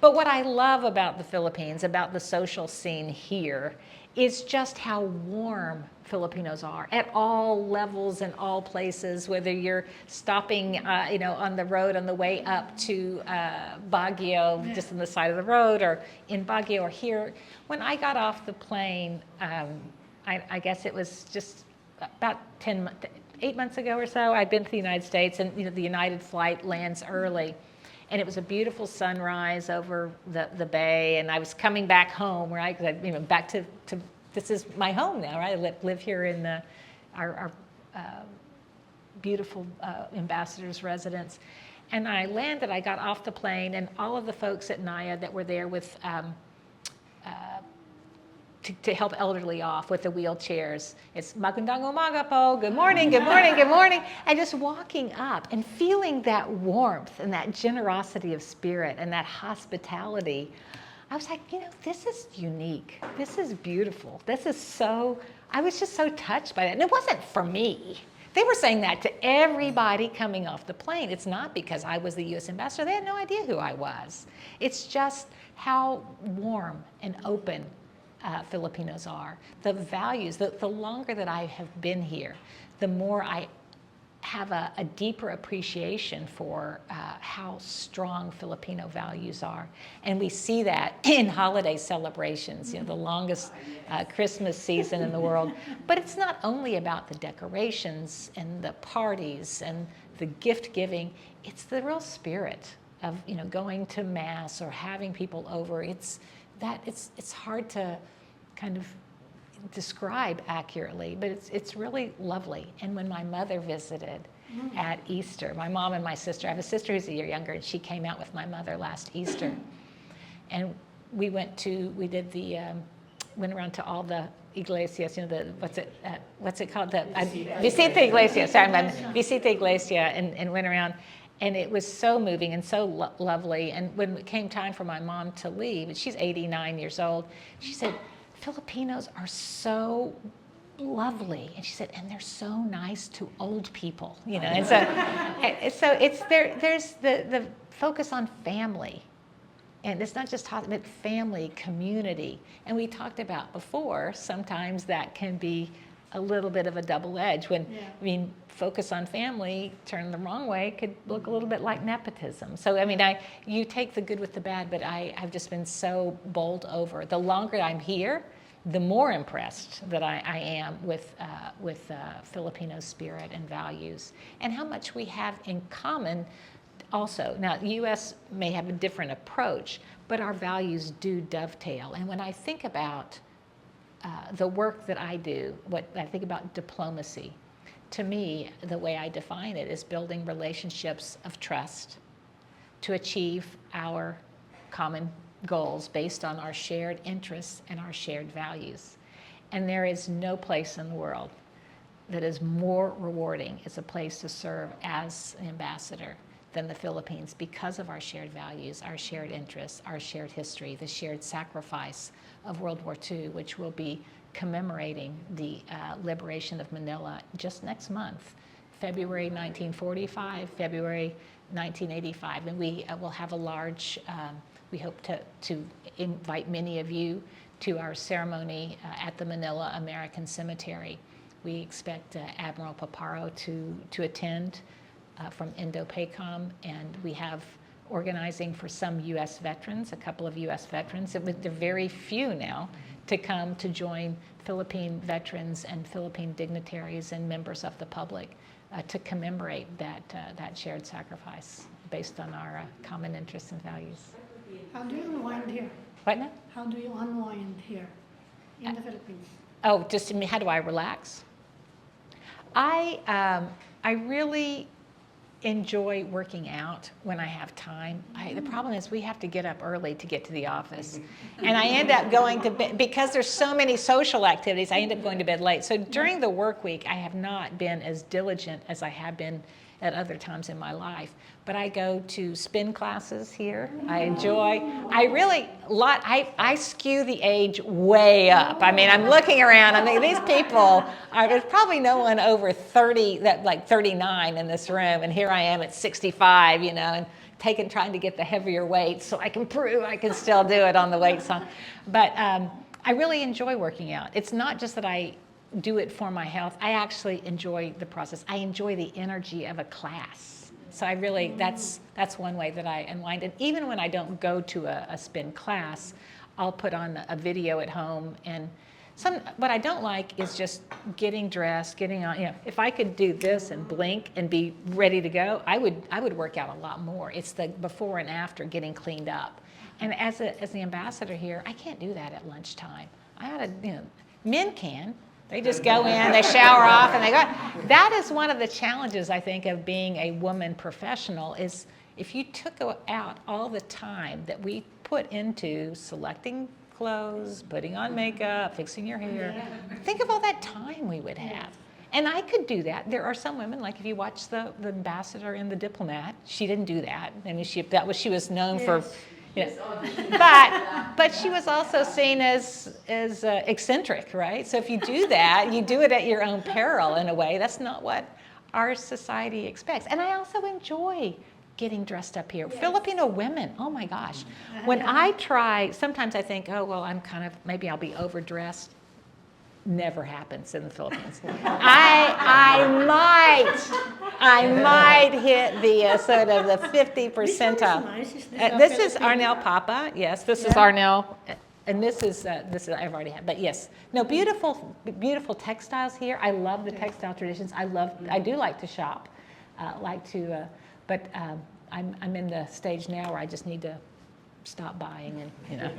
But what I love about the Philippines, about the social scene here, is just how warm Filipinos are at all levels and all places, whether you're stopping on the road on the way up to Baguio, just on the side of the road, or in Baguio or here. When I got off the plane, I guess it was just about 8 months ago or so, I'd been to the United States, and the United flight lands early. And it was a beautiful sunrise over the bay, and I was coming back home, right? Back to this is my home now, right? I live here in our beautiful ambassador's residence. And I landed, I got off the plane, and all of the folks at NIA that were there with to help elderly off with the wheelchairs. It's magandang umaga po, good morning, good morning, good morning. And just walking up and feeling that warmth and that generosity of spirit and that hospitality. I was like, this is unique. This is beautiful. I was just so touched by that. And it wasn't for me. They were saying that to everybody coming off the plane. It's not because I was the U.S. ambassador. They had no idea who I was. It's just how warm and open Filipinos are. The values, the longer that I have been here, the more I have a deeper appreciation for how strong Filipino values are. And we see that in holiday celebrations, the longest Christmas season in the world. But it's not only about the decorations and the parties and the gift giving, it's the real spirit of going to Mass or having people over. It's hard to kind of describe accurately, but it's really lovely. And when my mother visited at Easter, my mom and my sister, I have a sister who's a year younger, and she came out with my mother last Easter, and we went around to all the iglesias, what's it called? Visita Iglesia, sorry, Visita Iglesia, and went around. And it was so moving and so lovely. And when it came time for my mom to leave, and she's 89 years old, she said, Filipinos are so lovely. And she said, and they're so nice to old people, And so there's the focus on family. And it's not just but family, community. And we talked about before, sometimes that can be a little bit of a double edge. Focus on family, turn the wrong way, could look a little bit like nepotism. So, you take the good with the bad, but I've just been so bowled over. The longer I'm here, the more impressed that I am with Filipino spirit and values, and how much we have in common also. Now, the U.S. may have a different approach, but our values do dovetail. And when I think about the work that I do, what I think about diplomacy, to me, the way I define it is building relationships of trust to achieve our common goals based on our shared interests and our shared values. And there is no place in the world that is more rewarding as a place to serve as an ambassador than the Philippines, because of our shared values, our shared interests, our shared history, the shared sacrifice of World War II, which will be commemorating the liberation of Manila just next month, February 1945, February 1985. And we will have a large, we hope to invite many of you to our ceremony at the Manila American Cemetery. We expect Admiral Paparo to attend from Indo-PACOM, and we have organizing for some U.S. veterans, a couple of U.S. veterans. They're very few now to come to join Philippine veterans and Philippine dignitaries and members of the public to commemorate that shared sacrifice based on our common interests and values. How do you unwind here? What now? How do you unwind here in the Philippines? Oh, just how do I relax? I really enjoy working out when I have time. The problem is we have to get up early to get to the office. And I end up going to bed, because there's so many social activities, I end up going to bed late. So during the work week, I have not been as diligent as I have been at other times in my life. But I go to spin classes here. I skew the age way up. I mean, I'm looking around, I mean, these people there's probably no one over 30, like 39 in this room, and here I am at 65, and trying to get the heavier weights so I can prove I can still do it on the weight song. But I really enjoy working out. It's not just that I do it for my health. I actually enjoy the process. I enjoy the energy of a class. So I really, that's one way that I unwind. And even when I don't go to a spin class, I'll put on a video at home. And what I don't like is just getting dressed, getting on, if I could do this and blink and be ready to go, I would work out a lot more. It's the before and after getting cleaned up. And as the ambassador here, I can't do that at lunchtime. I ought to, men can. They just go in, they shower off, and they go. That is one of the challenges, I think, of being a woman professional is if you took out all the time that we put into selecting clothes, putting on makeup, fixing your hair, think of all that time we would have. And I could do that. There are some women, like if you watch the ambassador and the diplomat, she didn't do that. I mean, she was known for. But she was also seen as eccentric, right? So if you do that, you do it at your own peril in a way. That's not what our society expects. And I also enjoy getting dressed up here. Yes. Filipino women, oh my gosh. When I try, sometimes I think, oh, well, maybe I'll be overdressed. Never happens in the Philippines. I might hit the sort of the 50 percentile. This is Arnel Papa. Yes, this is Arnel, and this is I've already had. But yes, no, beautiful textiles here. I love the textile traditions. I do like to shop, but I'm in the stage now where I just need to stop buying and